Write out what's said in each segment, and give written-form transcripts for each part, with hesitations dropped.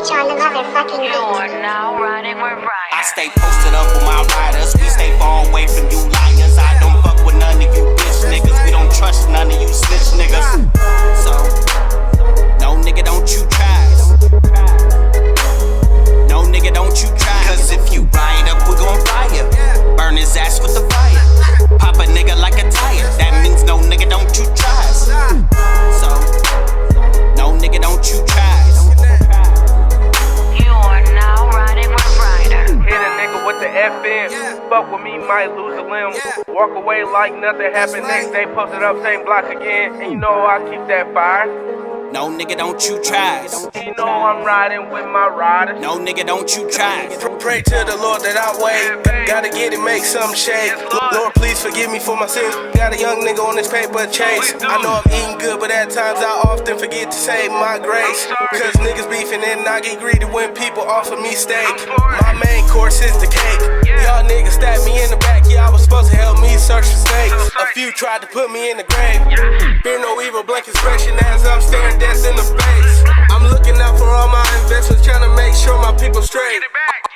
On the motherfucking beat. You are now riding with Ryder. I stay posted up with my riders. We stay far away from you liars. I don't fuck with none of you bitch niggas. We don't trust none of you snitch niggas. So, no nigga, don't you try. No nigga, don't you try. Cause if you ride up, we gon' fire. Burn his ass with the fire. Pop a nigga like a tire. That means no nigga, don't you try. So, no nigga, don't you try. The FN, fuck with me, might lose a limb. Walk away like nothing happened. Next day, posted up, same block again. And you know I keep that fire. No nigga, don't you try. You know I'm riding with my riders. No nigga, don't you try. Pray to the Lord that I wait. Gotta get it, make some shake. Lord, please forgive me for my sins. Got a young nigga on this paper chase. I know I'm eating good, but at times I often forget to say my grace. Cause niggas beefing and I get greedy when people offer me steak. My main course is the cake. Y'all niggas stabbed me in the back. Yeah, I was supposed to help me search for snakes. A few tried to put me in the grave. Fear no evil, blank expression as I'm staring death in the face. I'm looking out for all my investments, trying to make sure my people straight.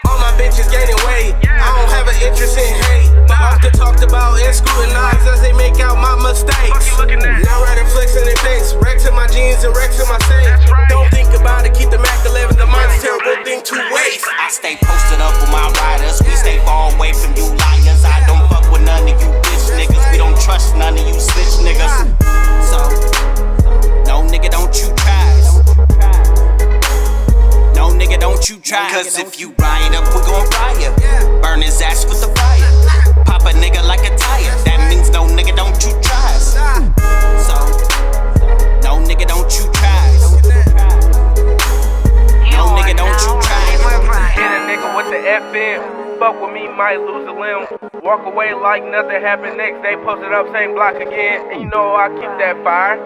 All my bitches gaining weight. I don't have an interest in hate, but often talked about and scrutinized as they make out my mistakes. Now riding flex in their face, Rex in my jeans and Rex in my safe. Don't think about it, keep the Mac 11, the mind's terrible thing to waste. I stay posted up with my riders. We stay far away from you liars. I don't fuck with none of you bitch niggas. We don't trust none of you snitch niggas. So, no nigga, don't you try. No nigga, don't you try. Cause if you ride up, we gon' fire. Burn his ass with the fire. Pop a nigga like a tire. That means no nigga, don't you try. So, no nigga, don't you try. No nigga, don't you try. Hit a nigga with the FN. Fuck with me, might lose a limb. Walk away like nothing happened. Next day, posted up, same block again. And you know I keep that fire.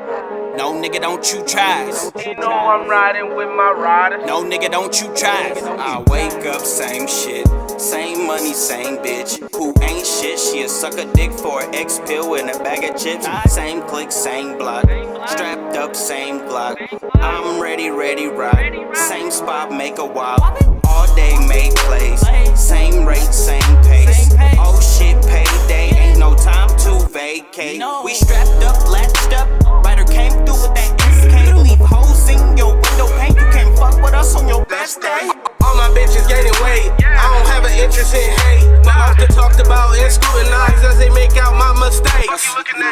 No nigga, don't you try. You know I'm riding with my riders. No nigga, don't you try. I wake up, same shit. Same money, same bitch. Who ain't shit, she a sucker dick for an X pill and a bag of chips. Same click, same block. Strapped up, same Glock. I'm ready, ride. Same spot, make a wop. All day, make plays. Same rate, same pace. Oh shit, payday. Ain't no time to vacate. We strapped up, latched up. Ryder came through with that SK. Leave hoes in your window pane. You can't fuck with us on your best day. All my bitches gaining weight. I don't have an interest in hate, but often talked about and scrutinized as they make out my mistakes.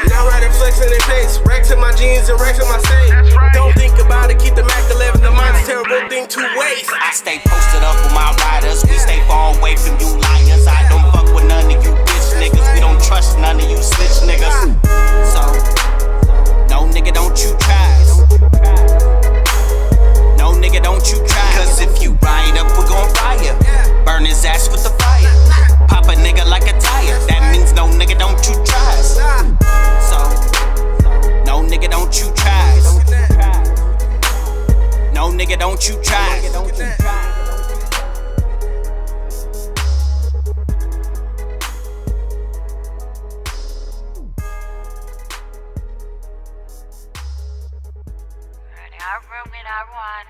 Now riding flex in their face, Rex in my jeans and Rex in my safe. Don't think about it, keep the Mac 11, the mind's terrible thing to waste. I stay posted up with my riders. We stay far away from you liars. I don't fuck with none of you bitch niggas. We don't trust none of you snitch niggas. So, no nigga, don't you try. No nigga, don't you try. Cause if you ride up, we gon' fire. Burn his ass with the fire. Pop a nigga like a tire. That means no nigga, don't you try. So, no nigga, don't you try. No nigga, don't you try. I room and I want